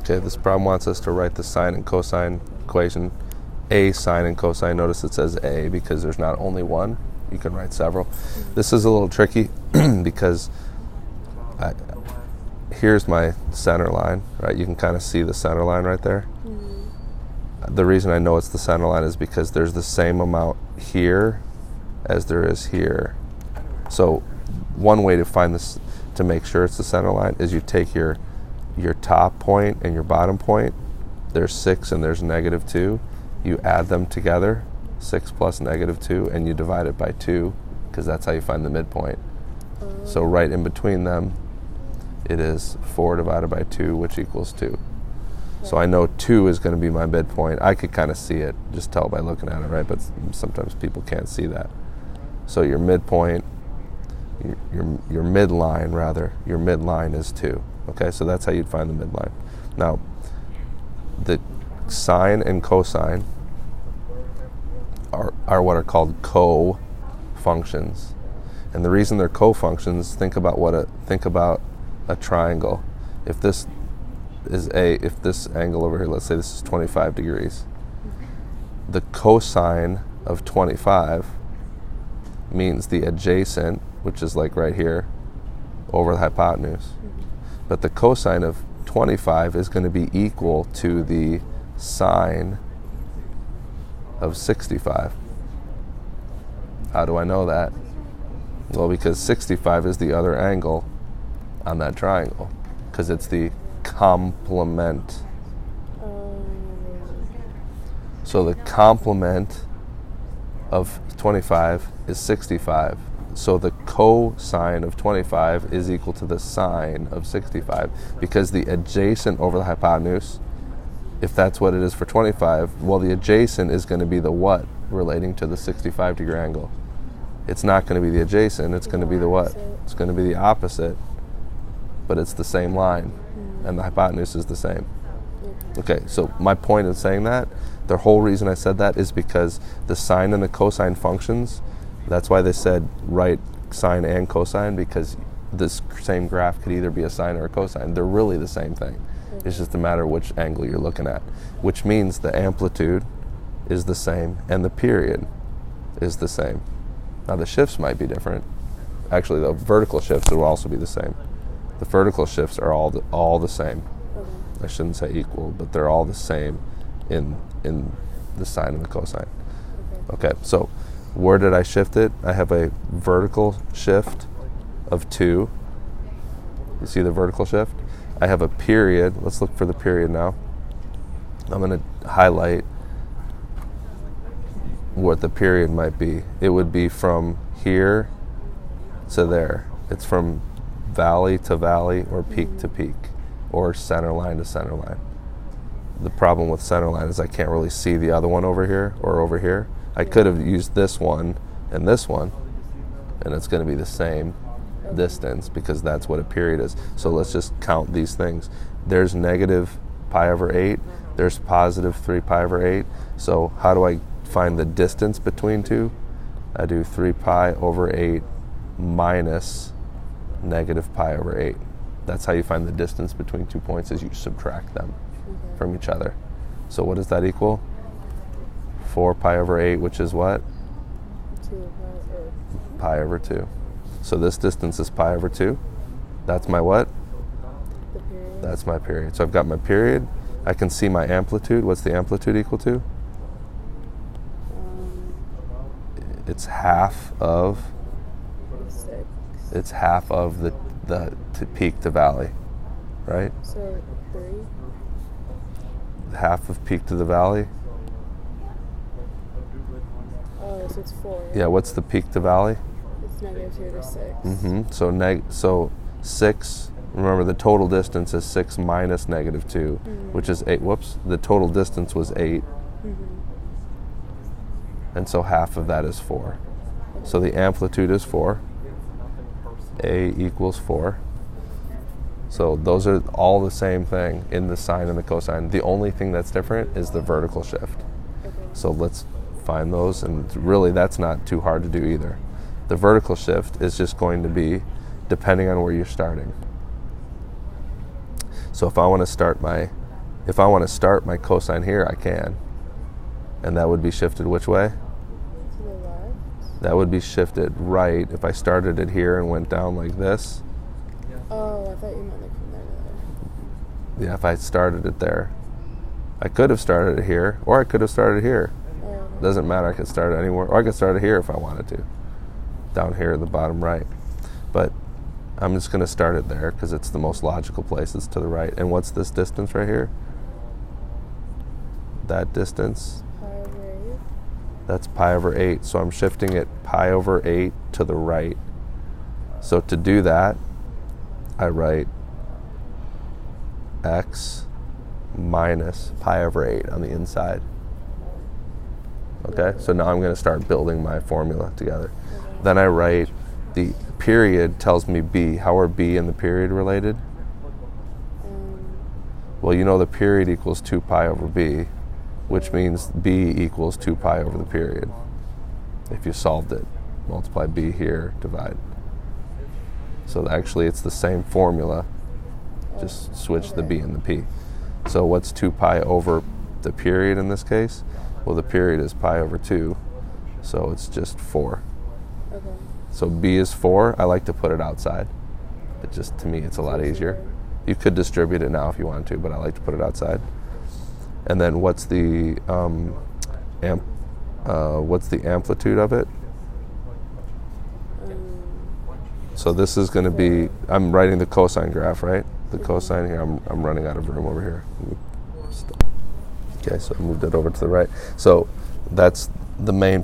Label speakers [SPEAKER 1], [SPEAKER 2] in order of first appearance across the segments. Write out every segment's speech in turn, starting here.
[SPEAKER 1] Okay, this problem wants us to write the sine and cosine equation. A sine and cosine. Notice it says A because there's not only one. You can write several. This is a little tricky because here's my center line, right? You can kind of see the center line right there. The reason I know it's the center line is because there's the same amount here as there is here. So one way to find this, to make sure it's the center line, is you take your top point and your bottom point. There's 6 and there's -2. You add them together, 6 plus -2, and you divide it by 2, because that's how you find the midpoint. So right in between them, it is 4 divided by 2, which equals 2. So I know 2 is going to be my midpoint. I could kind of see it, just tell by looking at it, right? But sometimes people can't see that. So your midpoint, your midline rather, your midline is 2. Okay, so that's how you'd find the midline. Now, the sine and cosine are what are called co-functions. And the reason they're co-functions, think about a triangle. If this angle over here, let's say this is 25 degrees, the cosine of 25 means the adjacent, which is like right here, over the hypotenuse. But the cosine of 25 is going to be equal to the sine of 65. How do I know that? Well, because 65 is the other angle on that triangle, because it's the complement. So the complement of 25 is 65. So the cosine of 25 is equal to the sine of 65, because the adjacent over the hypotenuse, if that's what it is for 25, well, the adjacent is going to be the what relating to the 65 degree angle? It's not going to be the adjacent, it's going to be the what? It's going to be the opposite, but it's the same line, and the hypotenuse is the same. Okay, so my point in saying that, the whole reason I said that is because the sine and the cosine functions, that's why they said write sine and cosine, because this same graph could either be a sine or a cosine. They're really the same thing. It's just a matter of which angle you're looking at, which means the amplitude is the same and the period is the same. Now the shifts might be different. Actually, the vertical shifts will also be the same. The vertical shifts are all the same. I shouldn't say equal, but they're all the same in the sine and the cosine. Okay, so where did I shift it? I have a vertical shift of 2. You see the vertical shift? I have a period. Let's look for the period now. I'm going to highlight what the period might be. It would be from here to there. It's from valley to valley, or peak to peak, or center line to center line. The problem with center line is I can't really see the other one over here or over here. I could have used this one, and it's going to be the same distance, because that's what a period is. So let's just count these things. There's negative pi over 8. There's positive 3 pi over 8. So how do I find the distance between two? I do 3 pi over 8 minus negative pi over 8. That's how you find the distance between 2 points, is you subtract them from each other. So what does that equal? 4 pi over 8, which is what?
[SPEAKER 2] 2
[SPEAKER 1] pi over 2. So this distance is pi over 2. That's my what?
[SPEAKER 2] The period.
[SPEAKER 1] That's my period. So I've got my period. I can see my amplitude. What's the amplitude equal to? It's half of
[SPEAKER 2] 6.
[SPEAKER 1] It's half of the peak to valley, right?
[SPEAKER 2] So 3.
[SPEAKER 1] Half of peak to the valley.
[SPEAKER 2] Oh, so it's 4.
[SPEAKER 1] Yeah, what's the peak to valley?
[SPEAKER 2] It's -2 to 6.
[SPEAKER 1] So 6, remember the total distance is 6 minus -2, which is 8. Whoops, the total distance was 8. And so half of that is 4. So the amplitude is 4. A equals 4. So those are all the same thing in the sine and the cosine. The only thing that's different is the vertical shift. So let's find those, and really that's not too hard to do either. The vertical shift is just going to be depending on where you're starting. So if I want to start my if I want to start my cosine here, I can. And that would be shifted which way?
[SPEAKER 2] To the left?
[SPEAKER 1] That would be shifted right if I started it here and went down like this.
[SPEAKER 2] Oh, I thought you meant like from there to there.
[SPEAKER 1] Yeah, if I started it there. I could have started it here, or I could have started here.
[SPEAKER 2] Oh.
[SPEAKER 1] Doesn't matter, I could start it anywhere, or I could start it here if I wanted to. Down here at the bottom right. But I'm just going to start it there because it's the most logical place. It's to the right. And what's this distance right here? That distance?
[SPEAKER 2] Pi over 8.
[SPEAKER 1] That's pi over 8. So I'm shifting it pi over 8 to the right. So to do that, I write x minus pi over 8 on the inside. Okay, so now I'm going to start building my formula together. Then I write the period tells me b. How are b and the period related? Well, you know the period equals 2 pi over b, which means b equals 2 pi over the period. If you solved it, multiply b here, divide. So actually it's the same formula, just switch the b and the p. So what's 2 pi over the period in this case? Well, the period is pi over 2, so it's just 4.
[SPEAKER 2] Okay.
[SPEAKER 1] So b is 4. I like to put it outside. It just, to me, it's a lot easier. You could distribute it now if you want to, but I like to put it outside. And then what's the amplitude of it? So this is going to be, I'm writing the cosine graph, right? The cosine here, I'm running out of room over here. Okay, so I moved it over to the right. So that's the main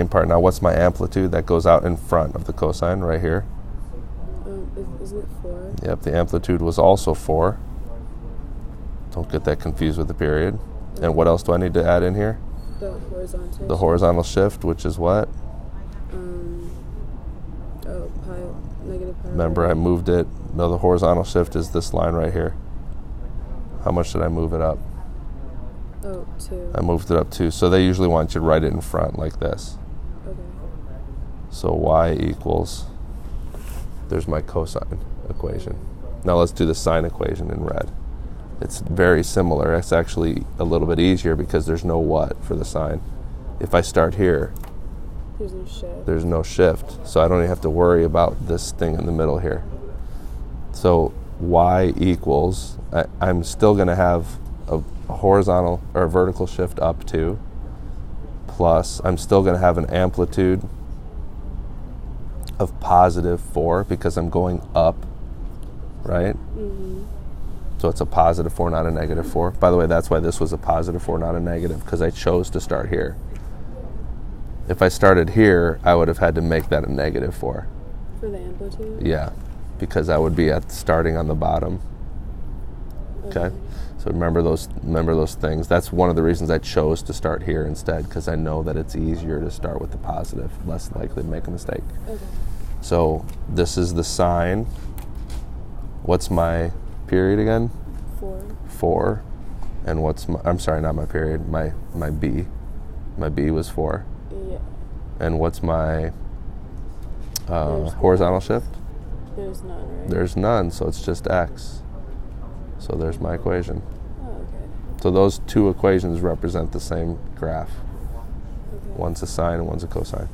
[SPEAKER 1] part. Now what's my amplitude? That goes out in front of the cosine right here.
[SPEAKER 2] Isn't it 4?
[SPEAKER 1] Yep, the amplitude was also 4. Don't get that confused with the period. And what else do I need to add in here?
[SPEAKER 2] The horizontal.
[SPEAKER 1] The horizontal shift, which is what?
[SPEAKER 2] Negative pi.
[SPEAKER 1] Remember, I moved it. No, the horizontal shift is this line right here. How much did I move it up?
[SPEAKER 2] Oh, 2.
[SPEAKER 1] I moved it up 2. So they usually want you to write it in front like this.
[SPEAKER 2] Okay.
[SPEAKER 1] So y equals, there's my cosine equation. Now let's do the sine equation in red. It's very similar. It's actually a little bit easier because there's no what for the sine. If I start here,
[SPEAKER 2] There's no shift.
[SPEAKER 1] there's no shift. So I don't even have to worry about this thing in the middle here. So y equals, I'm still going to have a horizontal or a vertical shift up 2, plus I'm still going to have an amplitude of positive 4 because I'm going up, right?
[SPEAKER 2] Mm-hmm.
[SPEAKER 1] So it's a positive 4, not a negative 4. By the way, that's why this was a positive 4, not a negative, because I chose to start here. If I started here, I would have had to make that a negative 4.
[SPEAKER 2] For the amplitude?
[SPEAKER 1] Yeah, because I would be starting on the bottom. Okay? So remember those things. That's one of the reasons I chose to start here instead, because I know that it's easier to start with the positive, less likely to make a mistake.
[SPEAKER 2] Okay.
[SPEAKER 1] So this is the sine. What's my period again?
[SPEAKER 2] 4.
[SPEAKER 1] 4. And what's my, I'm sorry, not my period, my b. My b was 4.
[SPEAKER 2] Yeah.
[SPEAKER 1] And what's my horizontal shift?
[SPEAKER 2] There's none, right?
[SPEAKER 1] There's none, so it's just x. So there's my equation.
[SPEAKER 2] Oh, okay.
[SPEAKER 1] So those two equations represent the same graph.
[SPEAKER 2] Okay.
[SPEAKER 1] One's a sine and one's a cosine.